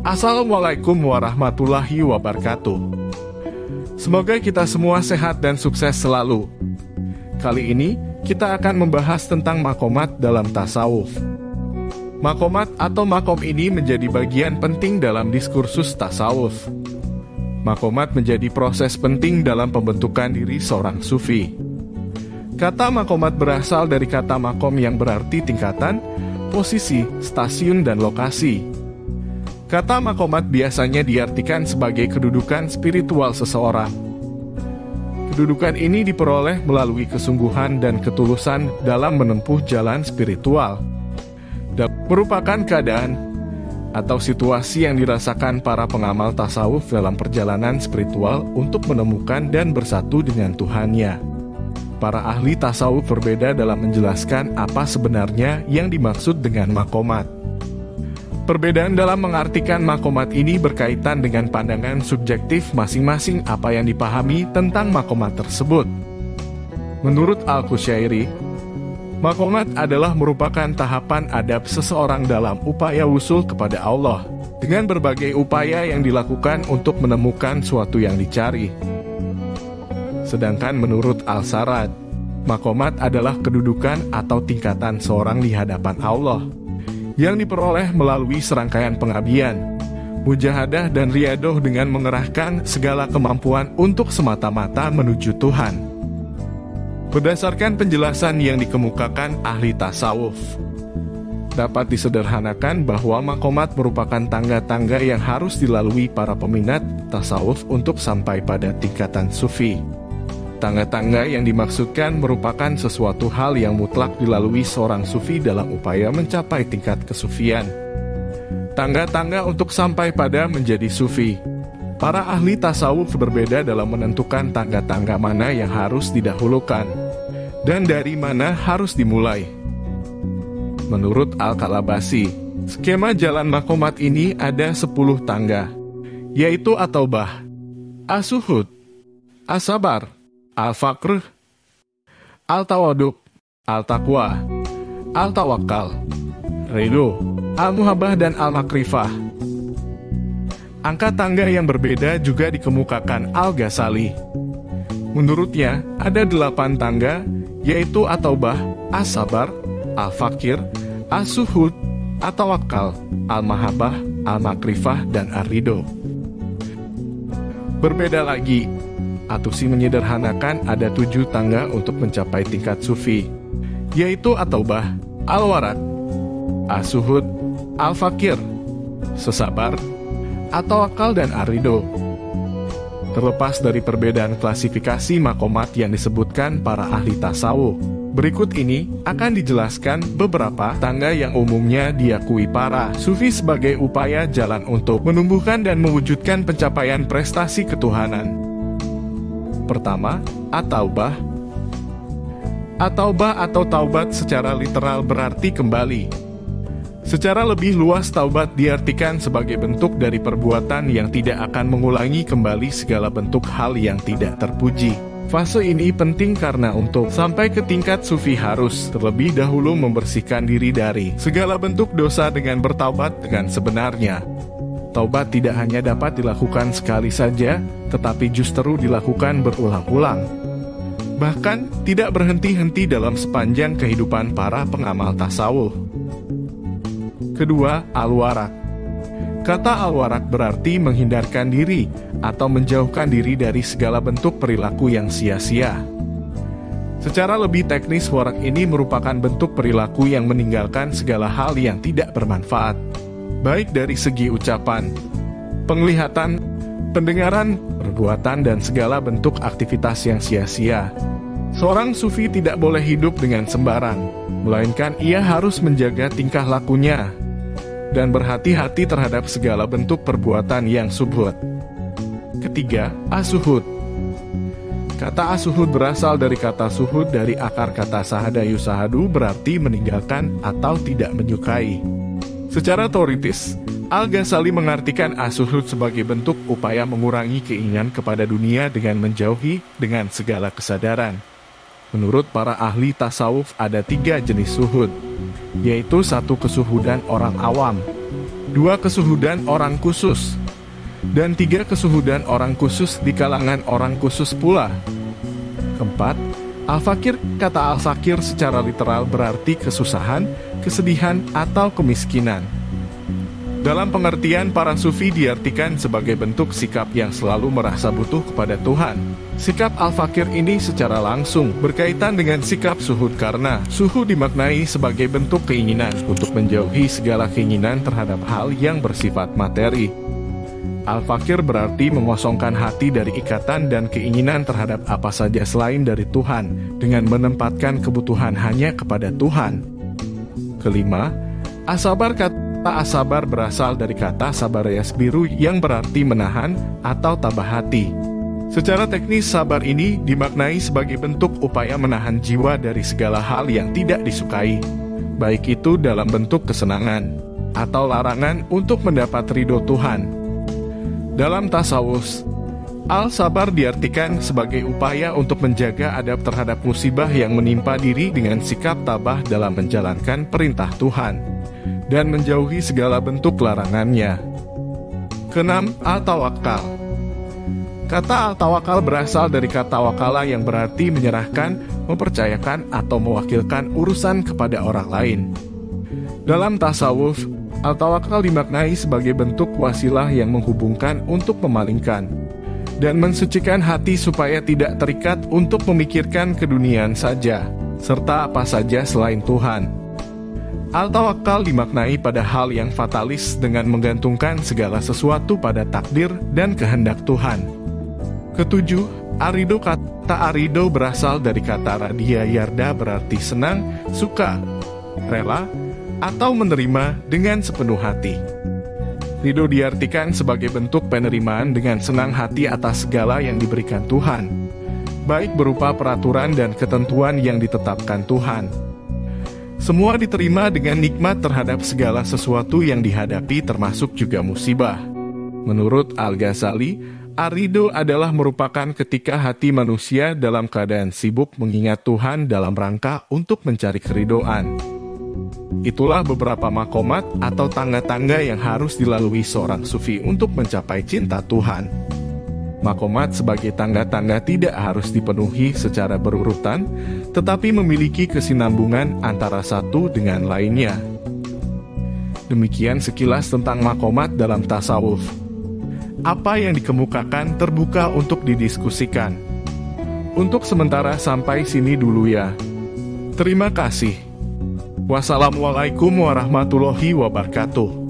Assalamualaikum warahmatullahi wabarakatuh. Semoga kita semua sehat dan sukses selalu. Kali ini, kita akan membahas tentang makomat dalam tasawuf. Makomat atau makom ini menjadi bagian penting dalam diskursus tasawuf. Makomat menjadi proses penting dalam pembentukan diri seorang sufi. Kata makomat berasal dari kata makom yang berarti tingkatan, posisi, stasiun, dan lokasi. Kata makomat biasanya diartikan sebagai kedudukan spiritual seseorang. Kedudukan ini diperoleh melalui kesungguhan dan ketulusan dalam menempuh jalan spiritual. Dan merupakan keadaan atau situasi yang dirasakan para pengamal tasawuf dalam perjalanan spiritual untuk menemukan dan bersatu dengan Tuhannya. Para ahli tasawuf berbeda dalam menjelaskan apa sebenarnya yang dimaksud dengan makomat. Perbedaan dalam mengartikan makomat ini berkaitan dengan pandangan subjektif masing-masing apa yang dipahami tentang makomat tersebut. Menurut Al-Qushairi, makomat adalah merupakan tahapan adab seseorang dalam upaya wusul kepada Allah, dengan berbagai upaya yang dilakukan untuk menemukan suatu yang dicari. Sedangkan menurut Al-Sarad, makomat adalah kedudukan atau tingkatan seorang di hadapan Allah, yang diperoleh melalui serangkaian pengabdian, mujahadah dan riadoh dengan mengerahkan segala kemampuan untuk semata-mata menuju Tuhan. Berdasarkan penjelasan yang dikemukakan ahli tasawuf, dapat disederhanakan bahwa makomat merupakan tangga-tangga yang harus dilalui para peminat tasawuf untuk sampai pada tingkatan sufi. Tangga-tangga yang dimaksudkan merupakan sesuatu hal yang mutlak dilalui seorang sufi dalam upaya mencapai tingkat kesufian. Tangga-tangga untuk sampai pada menjadi sufi. Para ahli tasawuf berbeda dalam menentukan tangga-tangga mana yang harus didahulukan dan dari mana harus dimulai. Menurut Al-Kalabasi, skema jalan makomat ini ada 10 tangga, yaitu At-Taubah, As-Suhud, As-Sabar, Al-Faqr, Al-Tawaduk, Al-Taqwa, Al-Tawakkal, Ridho, Al-Muhabbah, dan Al-Makrifah. Angka tangga yang berbeda juga dikemukakan Al-Ghazali. Menurutnya, ada 8 tangga, yaitu At-Taubah, As-Sabar, Al-Faqir, As-Suhud, At-Tawakkal, Al-Mahabbah, Al-Makrifah, dan Ar-Ridho. Berbeda lagi, Atusi menyederhanakan ada 7 tangga untuk mencapai tingkat sufi, yaitu At-Taubah, Al-Warak, As-Suhud, Al-Faqir, Sesabar, At-Tawakkal, dan Ar-Ridho. Terlepas dari perbedaan klasifikasi makomat yang disebutkan para ahli tasawuf, berikut ini akan dijelaskan beberapa tangga yang umumnya diakui para sufi sebagai upaya jalan untuk menumbuhkan dan mewujudkan pencapaian prestasi ketuhanan. Pertama, At-Taubah. At-Taubah atau taubat secara literal berarti kembali. Secara lebih luas, taubat diartikan sebagai bentuk dari perbuatan yang tidak akan mengulangi kembali segala bentuk hal yang tidak terpuji. Fase ini penting karena untuk sampai ke tingkat sufi harus terlebih dahulu membersihkan diri dari segala bentuk dosa dengan bertaubat dengan sebenarnya. Taubat tidak hanya dapat dilakukan sekali saja, tetapi justru dilakukan berulang-ulang. Bahkan tidak berhenti-henti dalam sepanjang kehidupan para pengamal tasawuf. Kedua, Al-Warak. Kata Al-Warak berarti menghindarkan diri atau menjauhkan diri dari segala bentuk perilaku yang sia-sia. Secara lebih teknis, warak ini merupakan bentuk perilaku yang meninggalkan segala hal yang tidak bermanfaat, baik dari segi ucapan, penglihatan, pendengaran, perbuatan, dan segala bentuk aktivitas yang sia-sia. Seorang sufi tidak boleh hidup dengan sembarang, melainkan ia harus menjaga tingkah lakunya dan berhati-hati terhadap segala bentuk perbuatan yang subhut. Ketiga, As-Suhud. Kata As-Suhud berasal dari kata suhud dari akar kata sahada yusahadu, berarti meninggalkan atau tidak menyukai. Secara teoritis, Al-Ghazali mengartikan As-Suhud sebagai bentuk upaya mengurangi keinginan kepada dunia dengan menjauhi dengan segala kesadaran. Menurut para ahli tasawuf ada 3 jenis suhud, yaitu 1 kesuhudan orang awam, 2 kesuhudan orang khusus, dan 3 kesuhudan orang khusus di kalangan orang khusus pula. Keempat, al-fakir. Kata al-fakir secara literal berarti kesusahan, kesedihan, atau kemiskinan. Dalam pengertian para sufi diartikan sebagai bentuk sikap yang selalu merasa butuh kepada Tuhan. Sikap al-fakir ini secara langsung berkaitan dengan sikap suhud karena suhud dimaknai sebagai bentuk keinginan untuk menjauhi segala keinginan terhadap hal yang bersifat materi. Al-fakir berarti mengosongkan hati dari ikatan dan keinginan terhadap apa saja selain dari Tuhan dengan menempatkan kebutuhan hanya kepada Tuhan. Kelima, asabar. Kata asabar berasal dari kata sabar yasbiru yang berarti menahan atau tabah hati. Secara teknis sabar ini dimaknai sebagai bentuk upaya menahan jiwa dari segala hal yang tidak disukai, baik itu dalam bentuk kesenangan atau larangan untuk mendapat ridho Tuhan. Dalam tasawuf, al-sabar diartikan sebagai upaya untuk menjaga adab terhadap musibah yang menimpa diri dengan sikap tabah dalam menjalankan perintah Tuhan dan menjauhi segala bentuk larangannya. Keenam, al-tawakal. Kata al-tawakal berasal dari kata wakala yang berarti menyerahkan, mempercayakan, atau mewakilkan urusan kepada orang lain. Dalam tasawuf, al-tawakal dimaknai sebagai bentuk wasilah yang menghubungkan untuk memalingkan dan mensucikan hati supaya tidak terikat untuk memikirkan keduniaan saja, serta apa saja selain Tuhan. Al-tawakal dimaknai pada hal yang fatalis dengan menggantungkan segala sesuatu pada takdir dan kehendak Tuhan. Ketujuh, arido. Kata arido berasal dari kata radia yarda berarti senang, suka, rela, atau menerima dengan sepenuh hati. Ridho diartikan sebagai bentuk penerimaan dengan senang hati atas segala yang diberikan Tuhan, baik berupa peraturan dan ketentuan yang ditetapkan Tuhan. Semua diterima dengan nikmat terhadap segala sesuatu yang dihadapi termasuk juga musibah. Menurut Al-Ghazali, arido adalah merupakan ketika hati manusia dalam keadaan sibuk mengingat Tuhan dalam rangka untuk mencari keridhaan. Itulah beberapa makomat atau tangga-tangga yang harus dilalui seorang sufi untuk mencapai cinta Tuhan. Makomat sebagai tangga-tangga tidak harus dipenuhi secara berurutan, tetapi memiliki kesinambungan antara satu dengan lainnya. Demikian sekilas tentang makomat dalam tasawuf. Apa yang dikemukakan terbuka untuk didiskusikan. Untuk sementara sampai sini dulu ya. Terima kasih. Wassalamualaikum warahmatullahi wabarakatuh.